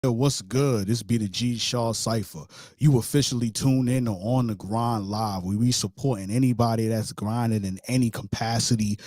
What's good? This be the G Shaw Cipher. You officially tuned in to On The Grind Live, where we supporting anybody that's grinding in any capacity,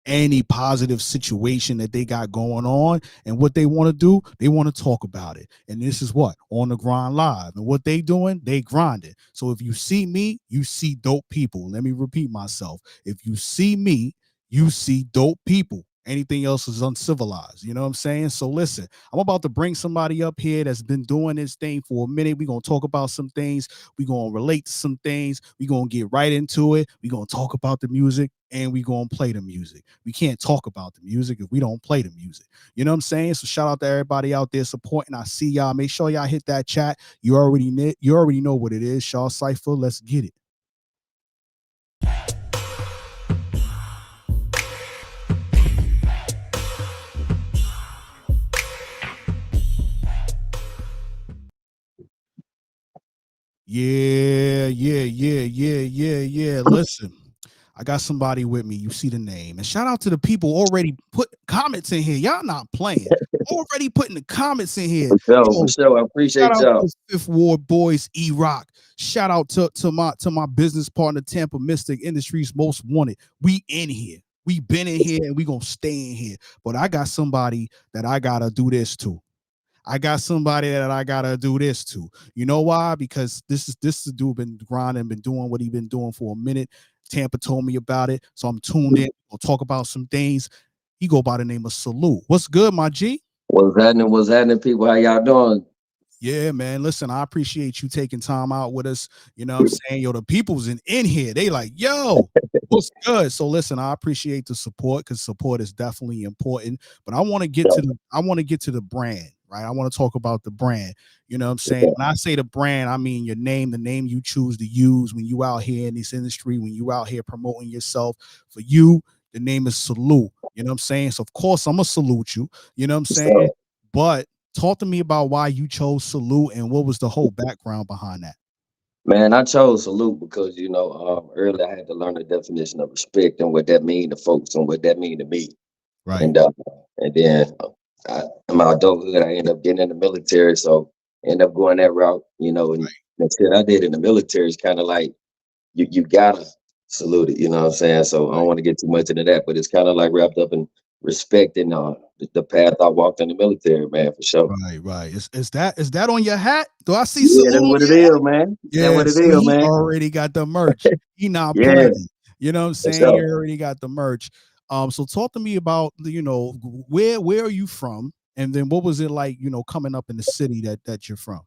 any positive situation that they got going on. And what they want to do, they want to talk about it. And this is what? On The Grind Live. And what they doing, they grinding. So if you see me, you see dope people. Let me repeat myself. If you see me, you see dope people. Anything else is uncivilized. You know what I'm saying? So listen, I'm about to bring somebody up here that's been doing this thing for a minute. We're gonna talk about some things. We're gonna relate to some things. We're gonna get right into it. We're gonna talk about the music and we're gonna play the music. We can't talk about the music if we don't play the music. You know what I'm saying? So shout out to everybody out there supporting. I see y'all. Make sure y'all hit that chat. You already know what it is. Shaw Cypher. Let's get it. Yeah. Listen, I got somebody with me. You see the name. And shout out to the people already put comments in here. Y'all not playing. Already putting the comments in here. For Yo, sure. I shout appreciate out y'all. to Fifth Ward Boys, E-Rock. Shout out to my business partner, Tampa Mystic Industries Most Wanted. We in here. We been in here and we gonna stay in here. But I got somebody that I gotta do this to. I got somebody that I gotta do this to. You know why? Because this is dude been grinding, been doing what he been doing for a minute. Tampa told me about it, so I'm tuned in. We'll talk about some things. He go by the name of Salute. What's good, my G? What's happening? What's happening, people? How y'all doing? Yeah, man. Listen, I appreciate you taking time out with us. You know what I'm saying? Yo, the people's in here. They like, yo, what's good? So listen, I appreciate the support because support is definitely important. But I want to get to the brand, right? I want to talk about the brand. You know what I'm saying? When I say the brand, I mean your name, the name you choose to use when you out here in this industry, when you out here promoting yourself. For you, the name is Salute. You know what I'm saying? So of course I'm gonna salute you. You know what I'm saying? So, But talk to me about why you chose Salute and what was the whole background behind that. man, I chose salute because earlier I had to learn the definition of respect and what that mean to folks and what that mean to me. Right. And uh, and then in my adulthood, I ended up getting in the military, so end up going that route. And that's it. I did in the military is kind of like you gotta salute it. You know what I'm saying? So I don't want to get too much into that, but it's kind of like wrapped up in respecting the path I walked in the military, man, for sure. Right. Is that on your hat? Do I see Yeah, Salute that's on what it your hat? is, man. That's Yeah, what it see, is, he man. already got the merch. He not Yeah, playing. You know what I'm for saying? He sure. already got the merch. So talk to me about where are you from? And then what was it like, coming up in the city that you're from?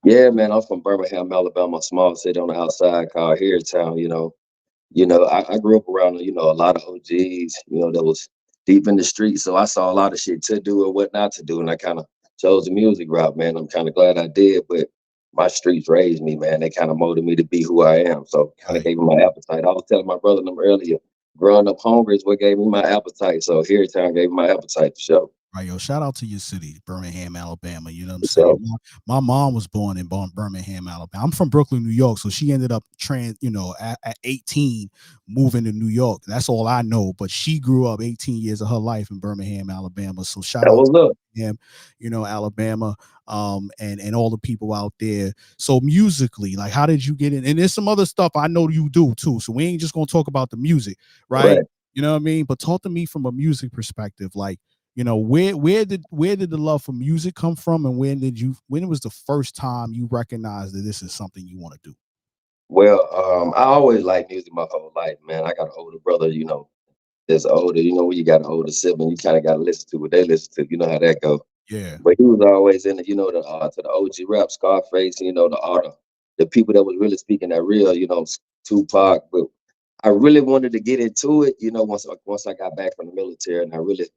Yeah, man. I'm from Birmingham, Alabama, a small city on the outside called Town. I grew up around a lot of OGs. That was deep in the streets, so I saw a lot of shit to do and what not to do, and I kind of chose the music route, man. I'm kind of glad I did, but my streets raised me, man. They kind of molded me to be who I am. So kind of Right. gave me my appetite. I was telling my brother and them earlier, growing up hungry is what gave me my appetite. So Town gave me my appetite for sure. Right, yo, shout out to your city, Birmingham, Alabama. You know what I'm saying? So My mom was born in Birmingham, Alabama. I'm from Brooklyn, New York, so she ended up at 18 moving to New York. That's all I know. But she grew up 18 years of her life in Birmingham, Alabama. So shout that out was to up. him, Alabama, and all the people out there. So musically, like, how did you get in? And there's some other stuff I know you do too. So we ain't just gonna talk about the music, right? Right. You know what I mean? But talk to me from a music perspective, like where did the love for music come from, and when was the first time you recognized that this is something you want to do? Well, I always liked music my whole life, man. I got an older brother, that's older. When you got an older sibling, you kind of got to listen to what they listen to. You know how that goes. Yeah. But he was always in to the OG rap, Scarface, the people that was really speaking that real, Tupac. But I really wanted to get into it, once I got back from the military, and I really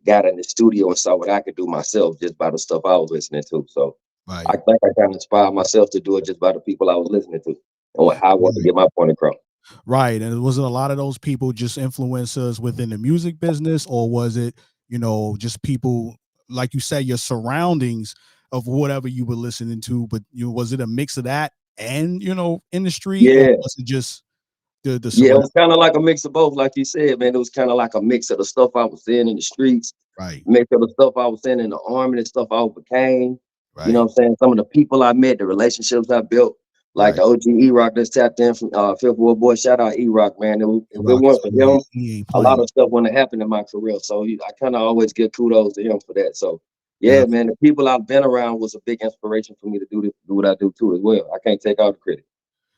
got in the studio and saw what I could do myself just by the stuff I was listening to. So I Right. think I kind of inspired myself to do it just by the people I was listening to and how I want to Right. get my point across. Right. And was it a lot of those people just influencers within the music business, or was it, just people like you said, your surroundings of whatever you were listening to? But was it a mix of that and industry, or Yeah. was it just the Yeah, it surround? was kind of like a mix of both, like you said, man. It was kind of like a mix of the stuff I was seeing in the streets, Right. mix of the stuff I was seeing in the army, and stuff I overcame. You know Right. what I'm saying? Some of the people I met, the relationships I built, like Right. the OG E-Rock that's tapped in from Fifth Ward Boy. Shout out E-Rock, man. If it Rock weren't for too. him, He ain't a lot playing. of stuff wouldn't have happened in my career. So I kind of always give kudos to him for that. So Yeah. yeah, man, the people I've been around was a big inspiration for me to do this, do what I do too as well. I can't take all the credit.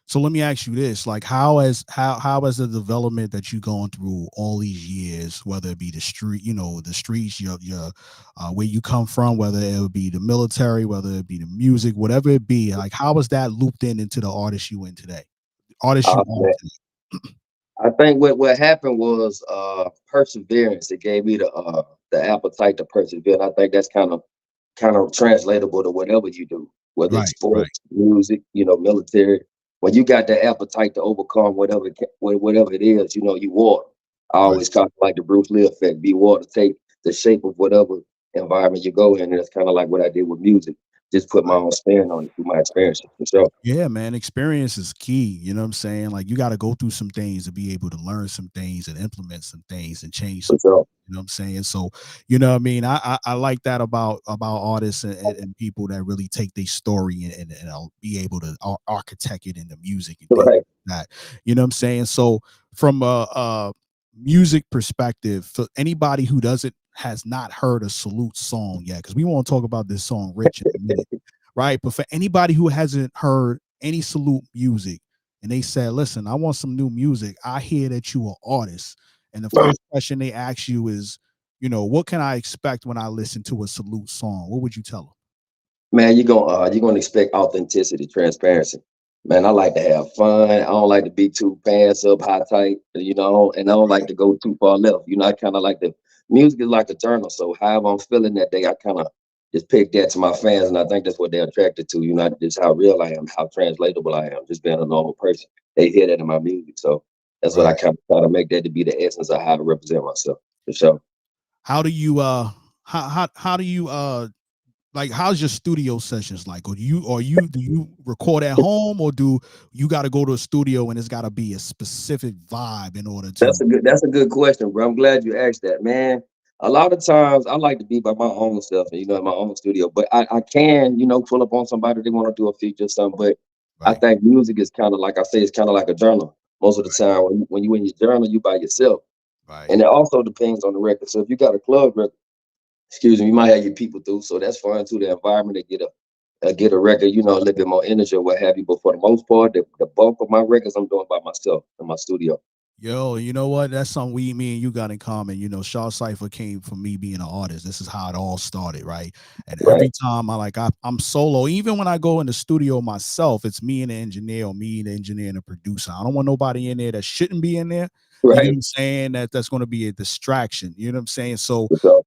So let me ask you this: like, how has the development that you gone through all these years, whether it be the street, the streets, your where you come from, whether it would be the military, whether it be the music, whatever it be, like, how was that looped in into the artist you in today, artist you are Man, today? I think what happened was perseverance. It gave me the appetite to persevere. And I think that's kind of translatable to whatever you do, whether it's Right, right, sports, music, military. When you got the appetite to overcome whatever it is, you water. I right. always call it like the Bruce Lee effect. Be water, take the shape of whatever environment you go in. And that's kind of like what I did with music. Just put my own spin on it through my experiences for sure. Yeah, man, experience is key. You know what I'm saying? Like, you got to go through some things to be able to learn some things and implement some things and change For some. sure. You know what I'm saying? So, you know what I mean? I like that about artists and people that really take their story and be able to architect it into music and things Right. like that. You know what I'm saying? So, from a music perspective, for anybody who doesn't has not heard a Salute song yet, because we want to talk about this song Rich in a minute, right? But for anybody who hasn't heard any Salute music and they said, listen, I want some new music, I hear that you are artist. And the first question they ask you is, what can I expect when I listen to a Salute song? What would you tell them? Man, you're gonna expect authenticity, transparency. Man, I like to have fun. I don't like to be too pants up, high tight, and I don't like to go too far left. I kind of like the music is like a journal. So however I'm feeling that day, I kind of just pick that to my fans, and I think that's what they're attracted to. Just how real I am, how translatable I am, just being a normal person. They hear that in my music, so that's what I Right. kind of try to make that to be the essence of how to represent myself for sure. How do you how do you like, how's your studio sessions like? Or do you record at home, or do you got to go to a studio and it's got to be a specific vibe in order to? That's a good question, bro. I'm glad you asked that, man. A lot of times I like to be by my own stuff and in my own studio, but I can, pull up on somebody they want to do a feature or something. But I Right, think music is kind of like I say, it's kind of like a journal. Most of the time when you in your journal, you by yourself. right. And it also depends on the record. So if you got a club record, excuse me, you might have your people through. So that's fine too. The environment to get a record, a little bit more energy or what have you. But for the most part, the bulk of my records I'm doing by myself in my studio. Yo, you know what? That's something me and you got in common. Shaw Cypher came from me being an artist. This is how it all started, right? And Right, every time I'm solo, even when I go in the studio myself, it's me and the engineer, or me and the engineer and the producer. I don't want nobody in there that shouldn't be in there. You get what right. I'm saying? That's going to be a distraction. You know what I'm saying? So, So,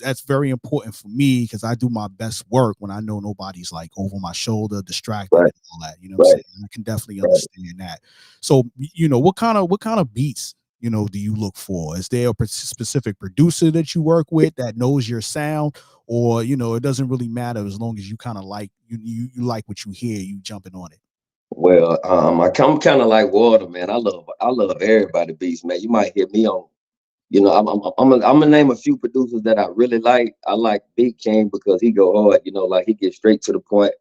that's very important for me because I do my best work when I know nobody's like over my shoulder, distracted right, and all that. You know what I'm right, saying? I can definitely right. understand that. So, what kind of beats, do you look for? Is there a specific producer that you work with that knows your sound, or it doesn't really matter as long as you kind of like you like what you hear, you jumping on it? Well, I'm kind of like water, man. I love everybody beats, man. You might hear me on, I'm gonna name a few producers that I really like. I like Big King because he go hard, like he gets straight to the point.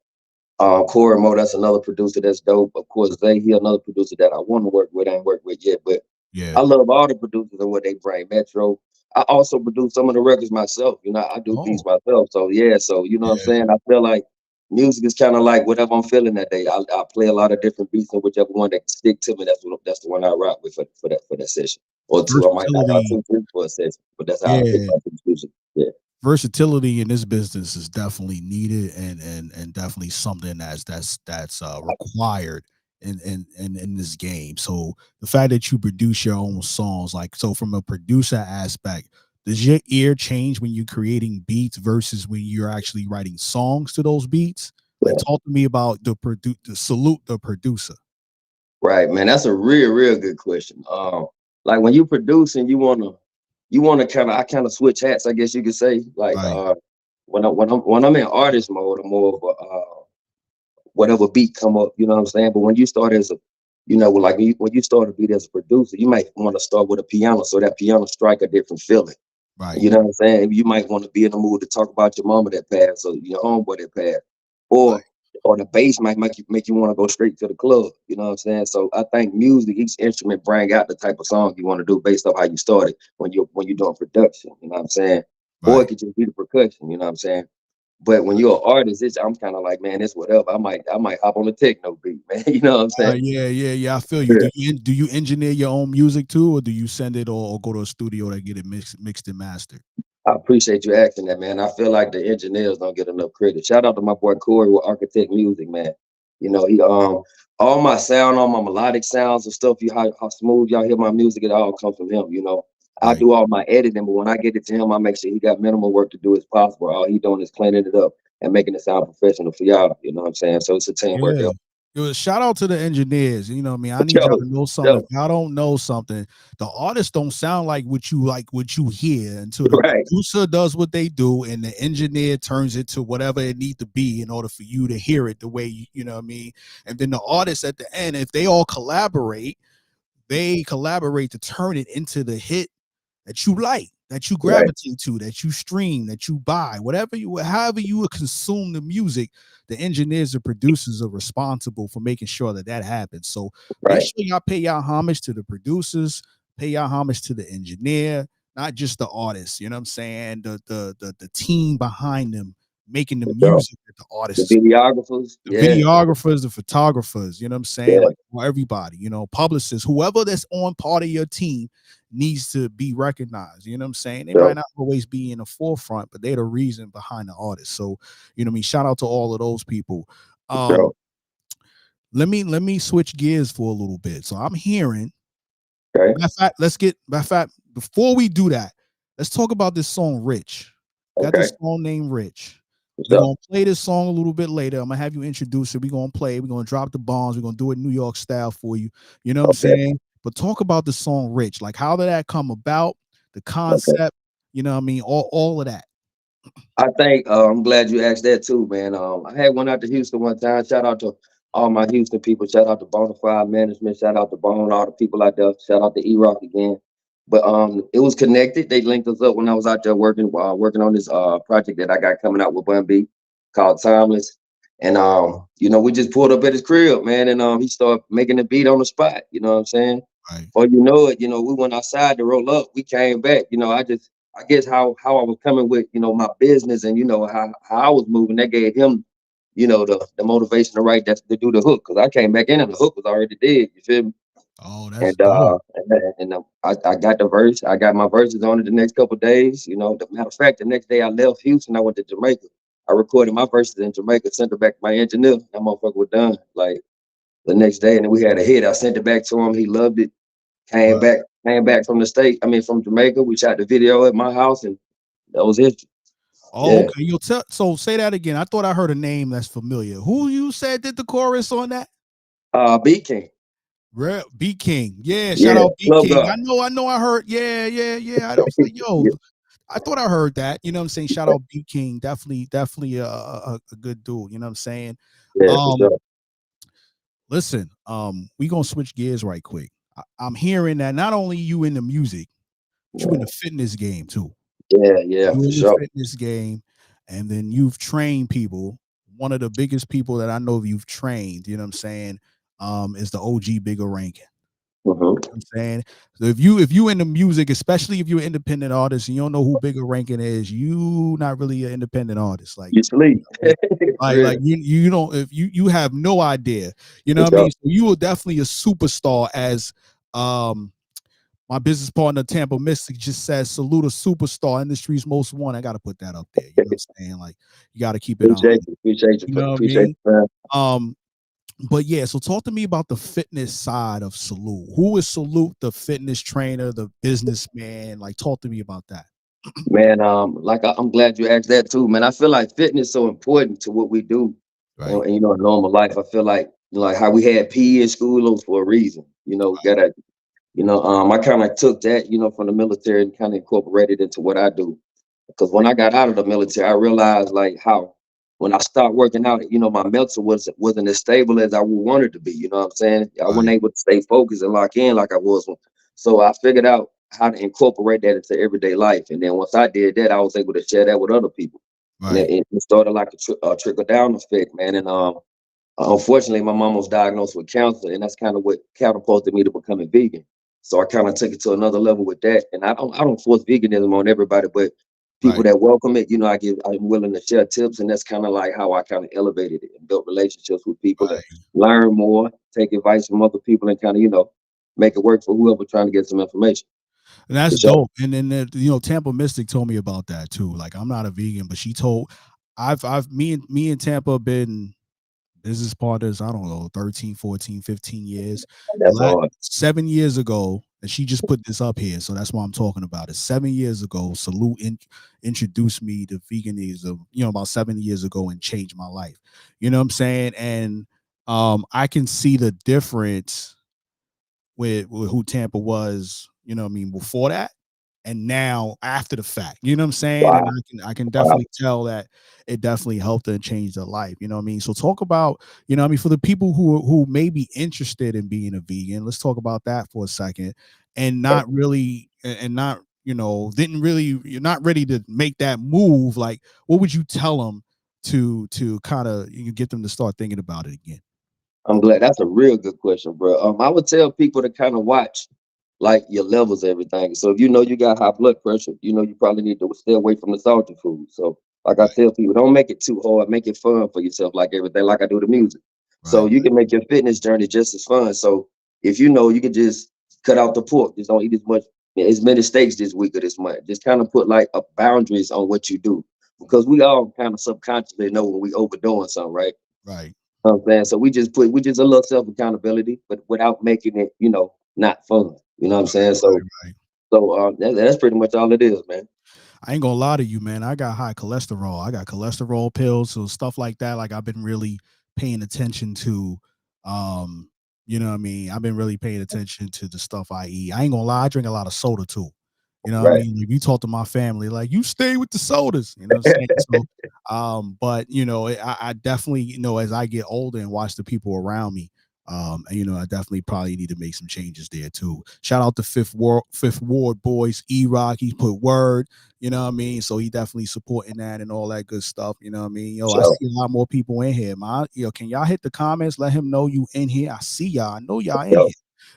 Corey Mo, that's another producer that's dope. Of course, Zay, he another producer that I want to work with, ain't worked with yet, but Yeah. I love all the producers and what they bring. Metro. I also produce some of the records myself. I do beats Oh, myself. So yeah, so you know what I'm yeah. saying? I feel like music is kind of like whatever I'm feeling that day. I play a lot of different beats and whichever one that stick to me, that's the one I rock with for that session. Or two. I might knock out Versatility. two, three for a session. But that's how I pick Yeah. my music. Yeah. Versatility in this business is definitely needed, and definitely something that's required in this game. So the fact that you produce your own songs, like, so from a producer aspect, does your ear change when you're creating beats versus when you're actually writing songs to those beats? Like, Yeah. talk to me about the Salute the producer. Right, man. That's a real good question. Like when you producing, you wanna I kind of switch hats, I guess you could say. Like Right. when I'm in artist mode, I'm more of a whatever beat come up, you know what I'm saying? But when you start as a like when you start a beat as a producer, you might want to start with a piano so that piano strike a different feeling. Right. You know what I'm saying? You might want to be in the mood to talk about your mama that passed or your homeboy that passed, or the bass might make you want to go straight to the club. You know what I'm saying? So I think music, each instrument bring out the type of song you want to do based off how you started when you're doing production. You know what I'm saying? Or it Right. could just be the percussion. You know what I'm saying? But when you're an artist, I'm kind of like, man, it's whatever. I might hop on a techno beat, man. You know what I'm saying? Yeah, yeah, yeah. I feel you. Do you engineer your own music too, or do you send it or go to a studio to get it mixed and mastered? I appreciate you asking that, man. I feel like the engineers don't get enough credit. Shout out to my boy Corey with Architect Music, man. He all my sound, all my melodic sounds and stuff, how smooth y'all hear my music, it all comes from him, I Right. do all my editing, but when I get it to him, I make sure he got minimal work to do as possible. All he doing is cleaning it up and making it sound professional for y'all. You know what I'm saying? So it's a teamwork Yeah. here. Yo, shout out to the engineers. You know what I mean? I For need y'all sure. to know something. Sure. If y'all don't know something, the artists don't sound like what you hear until the Right, producer does what they do and the engineer turns it to whatever it needs to be in order for you to hear it the way you know what I mean? And then the artists at the end, if they all collaborate, they collaborate to turn it into the hit that you like, that you right, gravitate to, that you stream, that you buy, whatever you, however you consume the music, the engineers and producers are responsible for making sure that that happens. So make right. sure y'all pay y'all homage to the producers, pay y'all homage to the engineer, not just the artists. You know what I'm saying? The team behind them making the For sure. music that the The artists, videographers, the yeah, videographers, the photographers, you know what I'm saying? yeah, Like everybody, publicists, whoever that's on part of your team needs to be recognized. You know what I'm saying? They yeah, might not always be in the forefront, but they're the reason behind the artist. So, you know what I mean? Shout out to all of those people. for sure. Um, let me switch gears for a little bit. So I'm hearing, Okay, matter of fact, before we do that, let's talk about this song Rich. Got okay, this song named Rich. what's We're up? gonna play this song a little bit later. I'm gonna have you introduce it. We're gonna play, we're gonna drop the bombs, we're gonna do it New York style for you. You know what I'm Okay, saying? But talk about the song Rich. Like how did that come about? The okay. concept, you know what I mean? All of that. I think I'm glad you asked that too, man. I had one out to Houston one time. Shout out to all my Houston people. Shout out to Bonafide Management. Shout out to Bone, all the people out there. Shout out to E-Rock again. But it was connected. They linked us up when I was out there working on this project that I got coming out with Bun B called Timeless. And we just pulled up at his crib, man, and he started making the beat on the spot. You know what I'm saying? Right. Or you know it, we went outside to roll up. We came back. I guess how I was coming with my business and how I was moving. That gave him the motivation to write that to do the hook because I came back in and the hook was already dead. You feel me? Oh, that's And dope. I got the verse. I got my verses on it the next couple of days. The matter of fact, the next day I left Houston. I went to Jamaica. I recorded my verses in Jamaica. Sent it back to my engineer. That motherfucker was done. Like the next day, and then we had a hit. I sent it back to him. He loved it. Came Right. back, came back from the state. I mean, from Jamaica. We shot the video at my house, and that was it. Oh, Yeah. okay. You'll tell so say that again. I thought I heard a name that's familiar. Who you said did the chorus on that? B King. B King. Yeah, shout Yeah. out B Love King. God. I know I heard. Yeah, yeah, yeah. I was like, yo, Yeah. I thought I heard that. You know what I'm saying? Shout out B King. Definitely a good dude. You know what I'm saying? Yeah, for Um, sure. listen, we gonna switch gears right quick. I'm hearing that not only you in the music, but you in the fitness game too. Yeah, yeah, You for in the sure. fitness game, and then you've trained people. One of the biggest people that I know you've trained, you know what I'm saying, is the OG Bigger Rankin. Hmm. I'm saying, so if you in the music, especially if you're an independent artist and you don't know who Bigger Rankin is, you not really an independent artist. Like, You you sleep. know what I mean? For Like real. you don't, if you have no idea, you know For what I mean. sure. So you are definitely a superstar. As my business partner Tampa Mystic just says, salute a superstar, industry's most one. I got to put that up there. You know what I'm saying? Like you got to keep it on. Appreciate you. Appreciate you. You know what I Appreciate mean? you, man. Um, but yeah, so talk to me about the fitness side of Salute. Who is Salute, the fitness trainer, the businessman? Like, talk to me about that. Man, I'm glad you asked that too, man. I feel like fitness is so important to what we do, Right, in normal life. I feel like how we had PE in school those for a reason. We gotta, I kind of took that, from the military and kind of incorporated into what I do. Because when I got out of the military, I realized like how when I started working out, my mental wasn't as stable as I wanted to be. You know what I'm saying? I wasn't right, able to stay focused and lock in like I was. So I figured out how to incorporate that into everyday life. And then once I did that, I was able to share that with other people, and Right. it started like a trickle down effect, man. And unfortunately, my mom was diagnosed with cancer, and that's kind of what catapulted me to becoming vegan. So I kind of took it to another level with that. And I don't force veganism on everybody, but people Right. that welcome it, I'm willing to share tips, and that's kind of like how I kind of elevated it and built relationships with people and Right. learn more, take advice from other people, and kind of make it work for whoever trying to get some information. And that's For sure. dope. And then Tampa Mystic told me about that too. Like I'm not a vegan, but she told I've me and Tampa been business partners, I don't know, 13, 14, 15 years. The That's last hard. 7 years ago, and she just put this up here, so that's why I'm talking about it. 7 years ago, introduced me to veganism, about 7 years ago and changed my life. You know what I'm saying? And I can see the difference with who Tampa was, what I mean, before that and now after the fact. You know what I'm saying? And Wow. I can Wow. definitely tell that it definitely helped and changed their life. You know what I mean? So talk about, I mean, for the people who may be interested in being a vegan, let's talk about that for a second. And not really and not, didn't really you're not ready to make that move. Like, what would you tell them to kind of get them to start thinking about it again? I'm glad. That's a real good question, bro. I would tell people to kind of watch like your levels, everything. So if you know you got high blood pressure, you probably need to stay away from the salty food. So like I Right, tell people, don't make it too hard. Make it fun for yourself, like everything, like I do the music. So right, you can make your fitness journey just as fun. So if you know you can just cut out the pork, just don't eat as much, as many steaks this week or this month. Just kind of put like a boundaries on what you do, because we all kind of subconsciously know when we overdoing something, right? right, Know what I'm saying? So we just a little self accountability, but without making it, not fun. You know what I'm saying? So right. that's pretty much all it is, man. I ain't gonna lie to you, man. I got high cholesterol. I got cholesterol pills, so stuff like that. Like I've been really paying attention to. Um, you know what I mean? I've been really paying attention to the stuff I eat. I ain't gonna lie, I drink a lot of soda too. You know what I Right. mean? If you talk to my family, like you stay with the sodas, you know what I'm saying? So, but I definitely, as I get older and watch the people around me, and, I definitely probably need to make some changes there too. Shout out to Fifth Ward boys, E-Rock, he put word, you know what I mean? So he definitely supporting that and all that good stuff. You know what I mean? Yo, I So see a lot more people in here, man. Can y'all hit the comments? Let him know you in here. I see y'all. I know y'all in so here.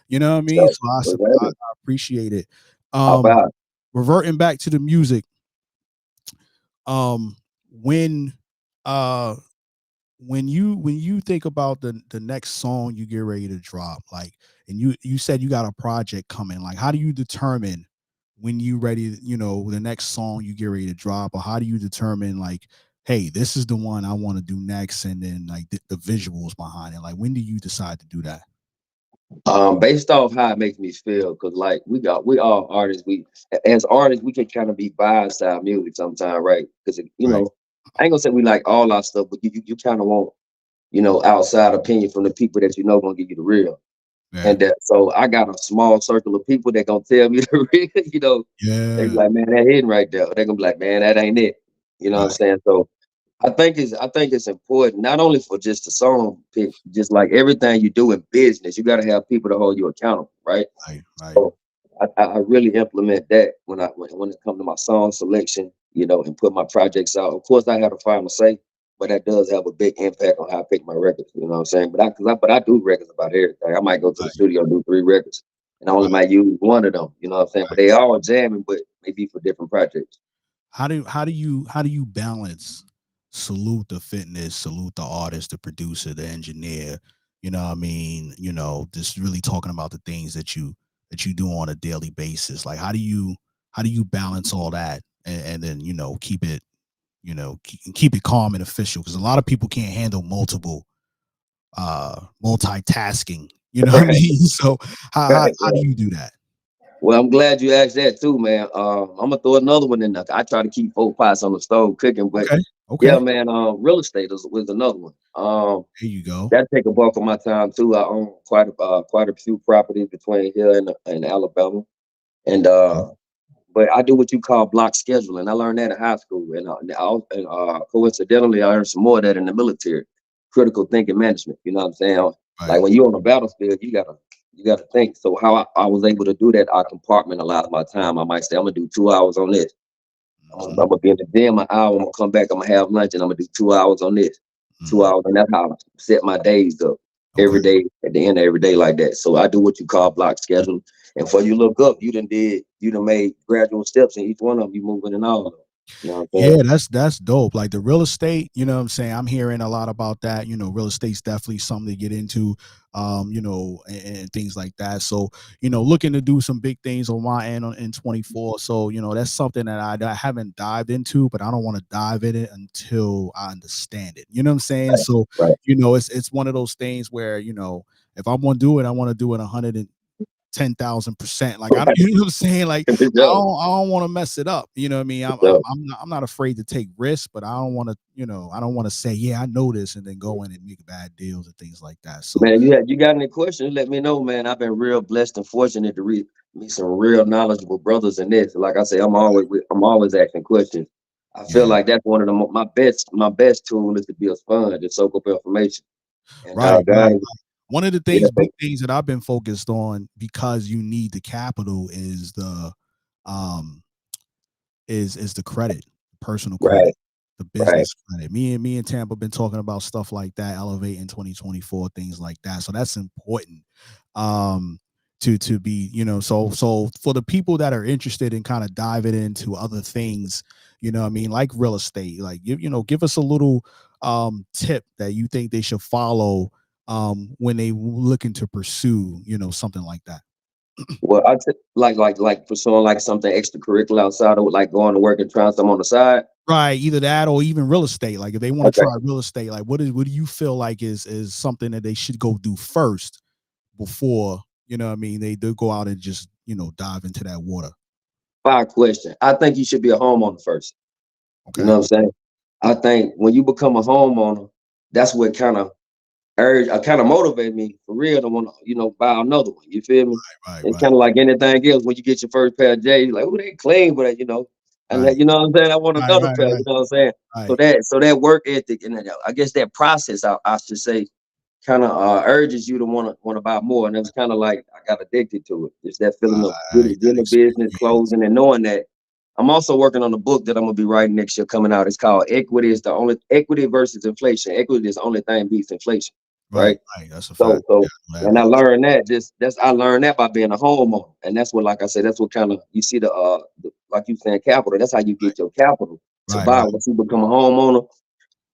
You know what I mean? so So I what's I happening? appreciate it. How Um, about reverting back to the music, um, when uh when you think about the next song you get ready to drop, like, and you said you got a project coming, like how do you determine when you ready, the next song you get ready to drop, or how do you determine like, hey, this is the one I want to do next, and then like the visuals behind it, like when do you decide to do that? based off how it makes me feel, because like we all artists, we as artists we can kind of be biased to our music sometimes, right? Because Right. I ain't gonna say we like all our stuff, but you kind of want outside opinion from the people that gonna give you the real. Yeah. And that, so I got a small circle of people that gonna tell me the real, they be Yeah. like, man, that hitting right there. They gonna be like, man, that ain't it. You know what I'm Right. saying? So I think it's important, not only for just the song pick, just like everything you do in business, you gotta have people to hold you accountable, right? Right. Right. So I really implement that when it comes to my song selection, and put my projects out. Of course, I have a final say, but that does have a big impact on how I pick my records. You know what I'm saying? But I do records about everything. I might go to the Right. studio and do 3 records, and I only Right. might use one of them. You know what I'm saying? But Right. they all jamming, but maybe for different projects. How do you balance salute the fitness, salute the artist, the producer, the engineer, what I mean, just really talking about the things that you do on a daily basis. Like how do you balance all that, and then keep it calm and official, because a lot of people can't handle multitasking, you know what I Right, mean? So how do right. you do that? Well, I'm glad you asked that too, man. I'm gonna throw another one in there. I try to keep 4 pots on the stove cooking, but Okay. Okay. yeah, man. Real estate was another one. There you go. That take a bulk of my time too. I own quite a few properties between here and Alabama, and Okay. but I do what you call block scheduling. I learned that in high school, and coincidentally, I learned some more of that in the military, critical thinking management. You know what I'm saying? Like Right. when you're on a battlefield, you gotta You got to think. So how I was able to do that, I compartment a lot of my time. I might say I'm gonna do 2 hours on this. I'm Mhm, gonna be in the gym an hour. I'm gonna come back. I'm gonna have lunch, and I'm gonna do 2 hours on this, two mhm. hours, and that's how I set my days up Okay. every day at the end of every day like that. So I do what you call block schedule. And for you look up, you done made gradual steps in each one of them. You moving and all of them. You know what I'm saying? Yeah, that's dope. Like the real estate, you know what I'm saying? I'm hearing a lot about that. You know, real estate's definitely something to get into, and things like that. So, looking to do some big things on my end in 24. So, that's something that I haven't dived into, but I don't want to dive in it until I understand it. You know what I'm saying? Right, So, right. it's one of those things where, if I'm gonna do it, I want to do it 10,000%. Like I don't, Right. you know what I'm saying? Like For sure. I don't want to mess it up. You know what I mean? For sure. I'm not afraid to take risks, but I don't want to, I don't want to say, yeah, I know this and then go in and make bad deals and things like that. So Man, you got any questions? Let me know, man. I've been real blessed and fortunate to read meet some real knowledgeable brothers in this. Like I say, I'm always asking questions. I feel yeah, like that's one of the my best tool is to be a sponge and soak up information. And right, right, God, right. One of the yeah, things, big things that I've been focused on because you need the capital is um the credit, personal credit, right, the right. business credit. Me and Tampa been talking about stuff like that, elevate in 2024, things like that. So that's important. Um to be, so for the people that are interested in kind of diving into other things, I mean, like real estate, like give us a little tip that you think they should follow when they looking to pursue, something like that. Well, like for someone like something extracurricular outside of like going to work and trying something on the side. Right, either that or even real estate. Like if they want to Okay. try real estate, like what do you feel like is something that they should go do first before, what I mean, they do go out and just, dive into that water. Fire question. I think you should be a homeowner first. You know Okay. what I'm saying? I think when you become a homeowner, that's what kind of motivate me for real to want to, buy another one. You feel me? Right, It's right, kind of like anything else. When you get your first pair of J's, you're like, oh, they clean, but and right, you know what I'm saying? I want right, another right, pair. You right, know what I'm saying? So right. that work ethic and I guess that process, I should say, kind of urges you to want to buy more. And it was kind of like I got addicted to it. Just that feeling of Right, that getting a business, experience. closing, and knowing that. I'm also working on a book that I'm gonna be writing next year coming out. It's called Equity versus Inflation. Equity is the only thing beats inflation, Right, right? right. That's a So fact. so Yeah, that and I much. learned that I learned that by being a homeowner. And that's what, like I said, that's what kind of you see like you saying capital. That's how you get your capital to Right, buy. right. Once you become a homeowner,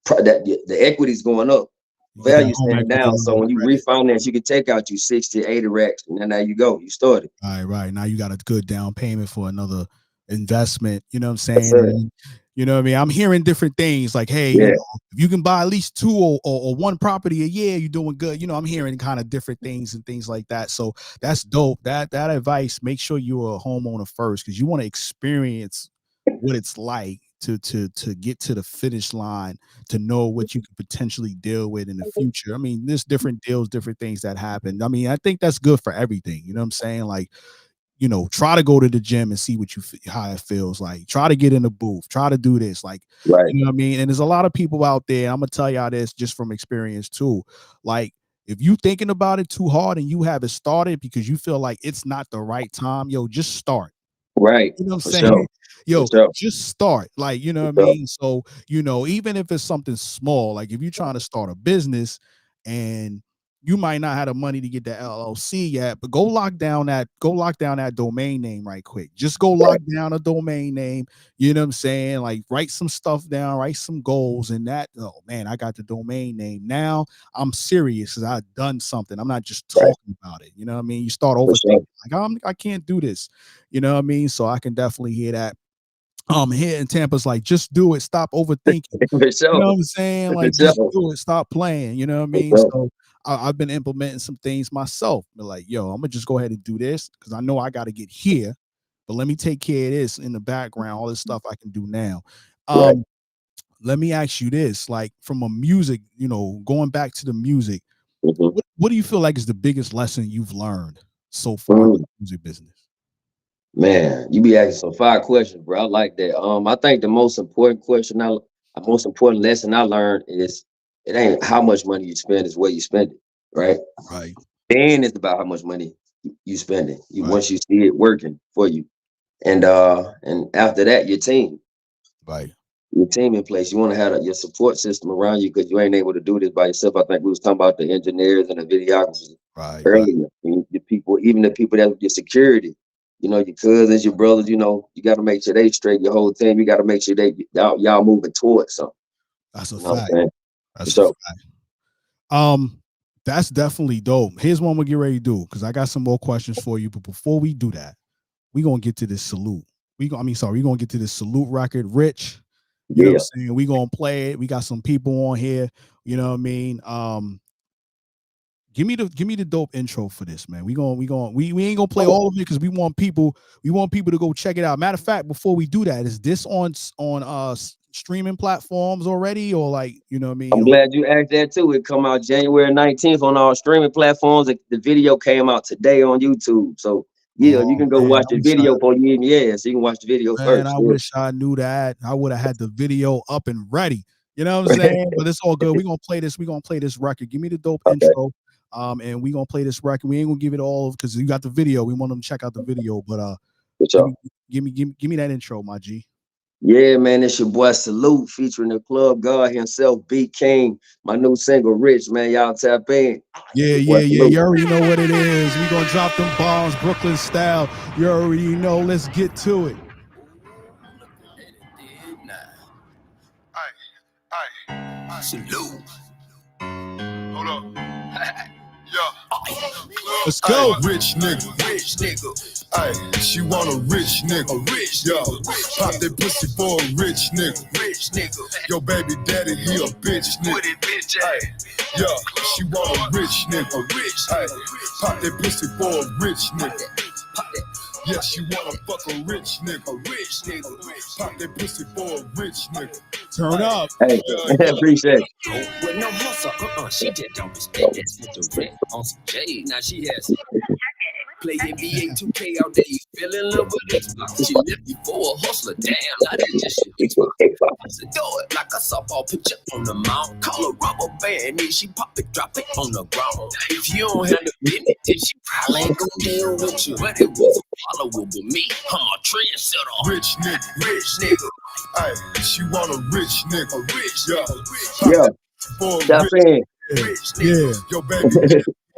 that the equity's going up, You get that value home staying equity down. So line of when you credit. refinance, you can take out you 60, 80 racks, and then there you go. You started. Right, right. Now you got a good down payment for another investment. You know what I'm Yes, saying? sir. And you know what I mean? I'm hearing different things like, hey, Yeah, if you can buy at least two or one property a year, you're doing good. I'm hearing kind of different things and things like that. So that's dope. That advice, make sure you're a homeowner first because you want to experience what it's like to get to the finish line, to know what you could potentially deal with in the future. I mean, there's different deals, different things that happen. I mean, I think that's good for everything. You know what I'm saying? Like, try to go to the gym and see how it feels like. Try to get in the booth. Try to do this. Like, right, you know what I mean? And there's a lot of people out there. I'm gonna tell y'all this just from experience too. Like, if you thinking about it too hard and you haven't started because you feel like it's not the right time, yo, just start. right. You know what For I'm saying? sure. For Yo, sure. just start. Like, you know For what I sure. mean? So, even if it's something small, like if you're trying to start a business and you might not have the money to get the LLC yet, but go lock down that domain name right quick. Just go lock Right, down a domain name. You know what I'm saying? Like write some stuff down, write some goals, and that. Oh man, I got the domain name. Now I'm serious because I've done something. I'm not just right. talking about it. You know what I mean? You start For overthinking, sure. like I can't do this. You know what I mean? So I can definitely hear that. Here in Tampa's like, just do it. Stop overthinking. For You know sure. what I'm saying? For Like, just sure. do it. Stop playing. You know what I For mean? sure. So I've been implementing some things myself. But like, yo, I'm gonna just go ahead and do this because I know I got to get here. But let me take care of this in the background. All this stuff I can do now. Right. Um, Let me ask you this: like, from a music, going back to the music, Hmm. what do you feel like is the biggest lesson you've learned so far in Mm, the music business? man, you be asking some fire questions, bro. I like that. I think the most important lesson I learned is it ain't how much money you spend, is where you spend it, right? Right. Then it's about how much money you spending. You Right. once you see it working for you, and after that, Right. your team in place. You want to have your support system around you because you ain't able to do this by yourself. I think we was talking about the engineers and the videographers Right. Right. earlier. The people, even the people that your security, your cousins, your brothers. You got to make sure they straight. Your whole team, you got to make sure y'all moving towards something. That's a You know what fact. I'm saying? That's a So fact. Um, that's definitely dope. Here's one we'll get ready to do because I got some more questions for you. But before we do that, we gonna get to this salute. We gonna get to this salute record, Rich. You know what yeah, I'm saying? We gonna play it. We got some people on here. You know what I mean? Give me the dope intro for this, man. We ain't gonna play all of it because we want people to go check it out. Matter of fact, before we do that, is this on streaming platforms already, or like, you know what I mean? I'm glad you asked that too. It come out January 19th on all streaming platforms. The video came out today on YouTube. So yeah, you Oh can go man, watch the video before you even so you can watch the video first. I Yeah. wish I knew that. I would have had the video up and ready. You know what I'm saying? But it's all good. We're gonna play this. We're gonna play this record. Give me the dope Okay, intro. And we gonna play this record. We ain't gonna give it all because you got the video. We want them to check out the video. But for give sure. me give me that intro, my G. Yeah, man, it's your boy Salute featuring the club god himself, B King. My new single, Rich, man. Y'all tap in. Yeah, Your boy yeah, yeah. Salute. You already know what it is. We gonna drop them bombs, Brooklyn style. You already know. Let's get to it. Salute. Hold up. Yeah. Let's go. Rich nigga. Ay, she want a rich nigga. Yo, pop that pussy for a rich nigga. Yo, baby daddy, he a bitch nigga. Ay, yo, she want a rich nigga. Ay, pop that pussy for a rich nigga. Yeah, she wanna fuck a rich nigga. Pop that pussy for a rich nigga. Turn up. Hey, appreciate With no muscle, she just don't respect that with the rent on some J. Now she has play NBA 2K all day. Fell in love with Xbox. She left me for a hustler. Damn, now that just your Xbox. it. Do it like a softball pitcher on the mound. Call a rubber band, then she pop it, drop it on the ground. If you don't have the business, then she probably ain't gonna deal with you. But it was a follower with me. I'm a trendsetter. Rich nigga. Ay, she want a rich nigga. Yo, Yeah, for a tap in. Yeah. Yo, baby.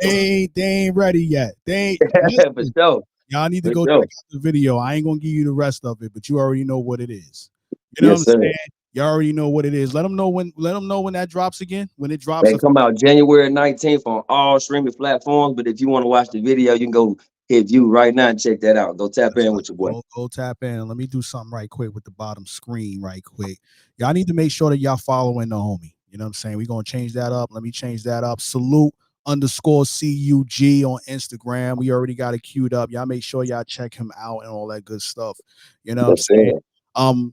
They ain't ready yet. They ain't For listen. sure. Y'all need to For go sure. check out the video. I ain't gonna give you the rest of it, but you already know what it is. You know Yes, what sir. I'm saying? You already know what it is. Let them know when that drops again. When it drops. They come out January 19th on all streaming platforms. But if you want to watch the video, you can go hit view right now and check that out. Go tap in with your boy. Go tap in. Let me do something right quick with the bottom screen right quick. Y'all need to make sure that y'all following the homie. You know what I'm saying? We're gonna change that up. Let me change that up. Salute _CUG on Instagram. We already got it queued up. Y'all make sure y'all check him out and all that good stuff. You know what I'm Yes, saying? sir.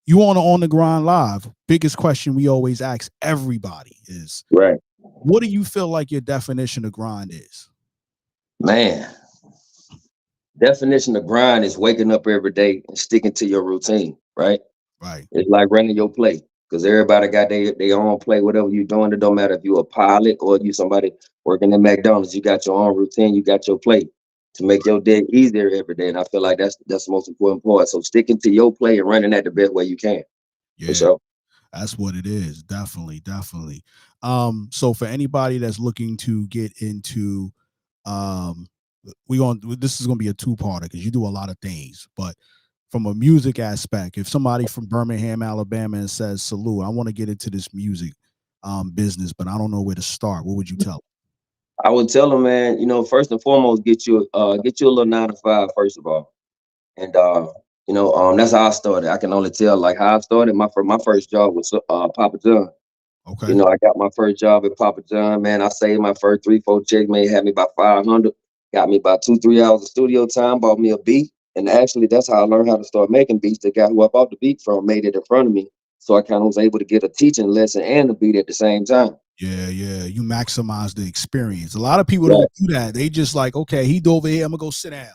You on the grind live. Biggest question we always ask everybody is, Right. what do you feel like your definition of grind is? Man, definition of grind is waking up every day and sticking to your routine, right? Right. It's like running your play because everybody got their own play, whatever you're doing. It don't matter if you're a pilot or you somebody working at McDonald's. You got your own routine. You got your play to make your day easier every day. And I feel like that's the most important part. So sticking to your play and running that the best way you can. For Yeah. sure. That's what it is. Definitely. So for anybody that's looking to get into this is gonna be a two-parter because you do a lot of things, but from a music aspect, if somebody from Birmingham, Alabama and says, Salute, I want to get into this music business, but I don't know where to start, what would you tell them? I would tell them, man, first and foremost, get you a little 9 to 5, first of all. And that's how I started. I can only tell like how I started. My first job was Papa John. Okay. I got my first job at Papa John, man. I saved my first 3-4 checks, man, had me about 500, got me about 2-3 hours of studio time, bought me a beat. And actually that's how I learned how to start making beats. The guy who I bought the beat from made it in front of me. So I kind of was able to get a teaching lesson and a beat at the same time. Yeah. You maximize the experience. A lot of people Right. don't do that. They just like, okay, he's over here, I'm gonna go sit down.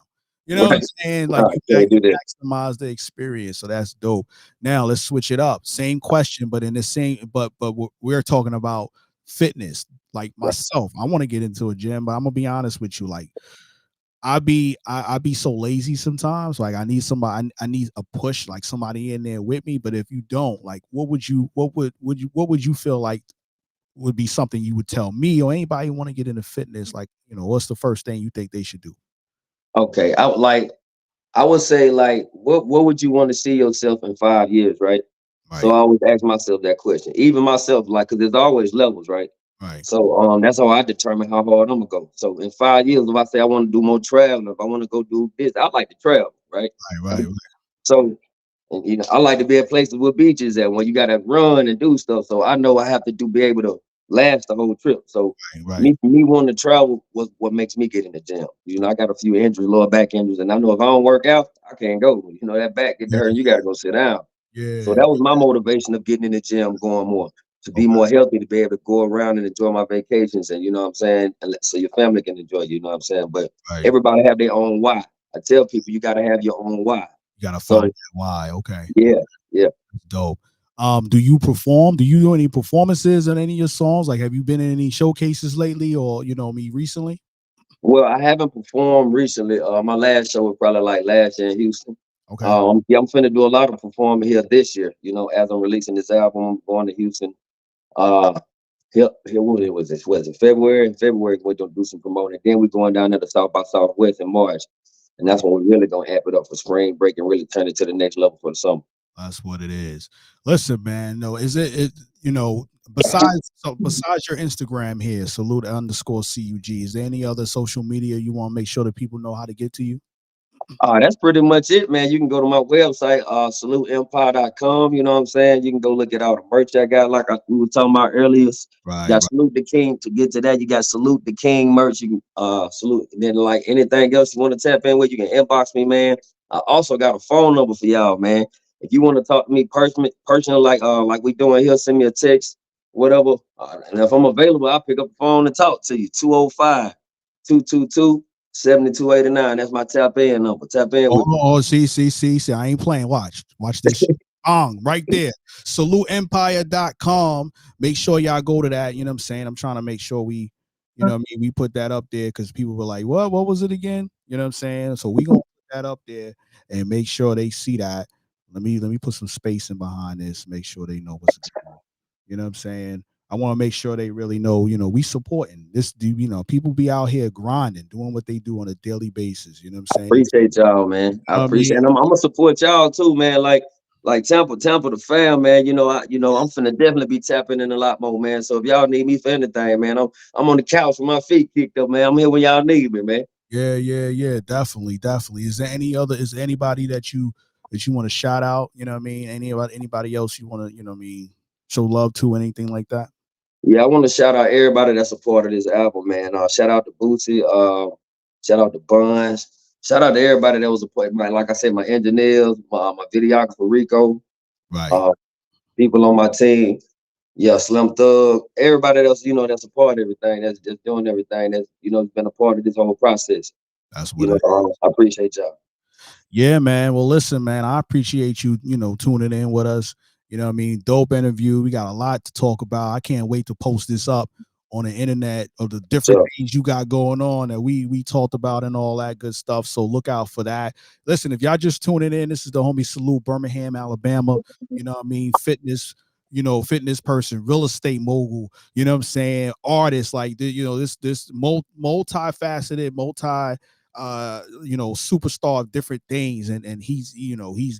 You know what I'm Right. saying? Like you Can't do that. maximize the experience. So that's dope. Now let's switch it up. Same question, but in the same, but we're talking about fitness. Like Right. myself, I want to get into a gym, but I'm gonna be honest with you. Like I be so lazy sometimes. Like I need somebody, I need a push, like somebody in there with me. But if you don't, like, what would you feel like would be something you would tell me or anybody who want to get into fitness? Like, what's the first thing you think they should do? Okay, I would say like what would you want to see yourself in 5 years, right? So Right, I always ask myself that question. Even myself, like, cause there's always levels, right? right, So that's how I determine how hard I'm gonna go. So in 5 years, if I say I want to do more traveling, if I want to go do this, I like to travel, right? right, right, So and I like to be at places with beaches at when you gotta run and do stuff. So I know I have to be able to last the whole trip. So right, right, me wanting to travel was what makes me get in the gym. I got a few injuries, lower back injuries, and I know if I don't work out, I can't go. That back get to yeah, hurt, and you gotta go sit down. So yeah, that was my motivation of getting in the gym, going more to be okay, more healthy, to be able to go around and enjoy my vacations, and you know what I'm saying, and so your family can enjoy. You know what I'm saying, but right. everybody have their own why. I tell people you got to have your own why. You gotta find So that why. Okay, yeah, yeah. dope. Do you perform? Do you do any performances on any of your songs? Like, have you been in any showcases lately, or me recently? Well, I haven't performed recently. My last show was probably like last year in Houston. Okay, Yeah, I'm finna do a lot of performing here this year. As I'm releasing this album, I'm going to Houston. Uh, here what was this? Was it February? In February, we're gonna do some promoting. Then we're going down to the South by Southwest in March, and right. that's when we're really gonna amp it up for spring break and really turn it to the next level for the summer. That's what it is. Listen, man. No, is it? Besides your Instagram here, salute _CUG. Is there any other social media you want to make sure that people know how to get to you? That's pretty much it, man. You can go to my website, saluteempire.com. You know what I'm saying? You can go look at all the merch I got, like we were talking about earlier. You Right, got right. Salute the King. To get to that, you got Salute the King merch. You can salute, and then like anything else you want to tap in with, you can inbox me, man. I also got a phone number for y'all, man. If you want to talk to me personal, like we doing here, send me a text, whatever. And if I'm available, I'll pick up the phone and talk to you. 205-222-7289. That's my tap in number. Tap in with me. See. I ain't playing. Watch this shit. Right there. SaluteEmpire.com. Make sure y'all go to that. You know what I'm saying? I'm trying to make sure we put that up there because people were like, what was it again? You know what I'm saying? So we gonna put that up there and make sure they see that. Let me put some space in behind this, make sure they know what's going on. You know what I'm saying? I want to make sure they really know, we supporting this. People be out here grinding, doing what they do on a daily basis. You know what I'm saying? Appreciate y'all, man. I I appreciate, mean, and I'm gonna support y'all too, man. Like Tampa, the fam, man. I'm finna definitely be tapping in a lot more, man. So if y'all need me for anything, man, I'm on the couch with my feet kicked up, man. I'm here when y'all need me, man. yeah, definitely. Is there anybody that you want to shout out? You know what I mean? Anybody else you want to, show love to, anything like that? Yeah, I want to shout out everybody that's a part of this album, man. Shout out to Bootsy, shout out to Buns, shout out to everybody that was a part. Like I said, my engineers, my videographer Rico, Right. uh, people on my team. Yeah, Slim Thug, everybody else, that's a part of everything, that's just doing everything, that's been a part of this whole process. That's what it. I appreciate y'all. Yeah, man. Well, listen, man, I appreciate you, tuning in with us. You know what I mean? Dope interview. We got a lot to talk about. I can't wait to post this up on the internet of the different So, things you got going on that we talked about and all that good stuff. So look out for that. Listen, if y'all just tuning in, this is the homie Salute, Birmingham, Alabama. You know what I mean? Fitness person, real estate mogul, you know what I'm saying? Artist, like this multifaceted, superstar of different things, and he's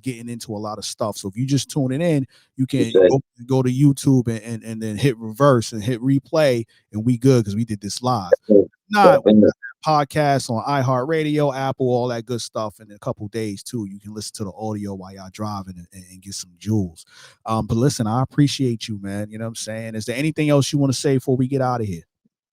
getting into a lot of stuff. So if you just tuning in, you can appreciate it. go to YouTube and then hit reverse and hit replay, and we good because we did this live. Tap Not in. podcasts on iHeartRadio, Apple, all that good stuff. And in a couple days too, you can listen to the audio while y'all driving and get some jewels. But listen, I appreciate you, man. You know what I'm saying? Is there anything else you want to say before we get out of here?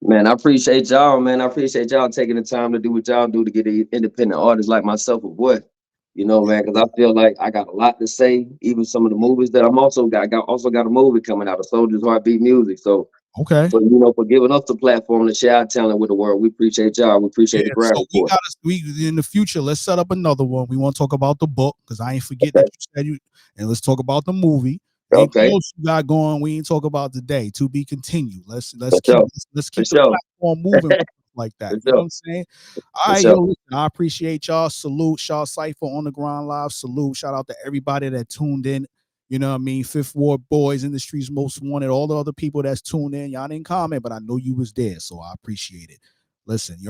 Man, I appreciate y'all, man. I appreciate y'all taking the time to do what y'all do to get an independent artist like myself of what, man, because I feel like I got a lot to say. Even some of the movies that I'm also got, also got a movie coming out, A Soldier's Heartbeat Music. So Okay. for giving us the platform to share our talent with the world, we appreciate y'all. We appreciate Yeah, the grind so report. we in the future, let's set up another one. We want to talk about the book because I ain't forget that Okay. you said you, and let's talk about the movie. Anything Okay. else you got going? We ain't talk about today. To be continued. Let's For sure. let's For keep the sure. platform moving like For that. You know what sure. I'm saying? For All right, sure. yo, listen, I appreciate y'all. Salute, Shaw Cypher on the Grind Live. Salute. Shout out to everybody that tuned in. You know what I mean? Fifth Ward Boys, Industries Most Wanted, all the other people that's tuned in. Y'all didn't comment, but I know you was there, so I appreciate it. Listen, you're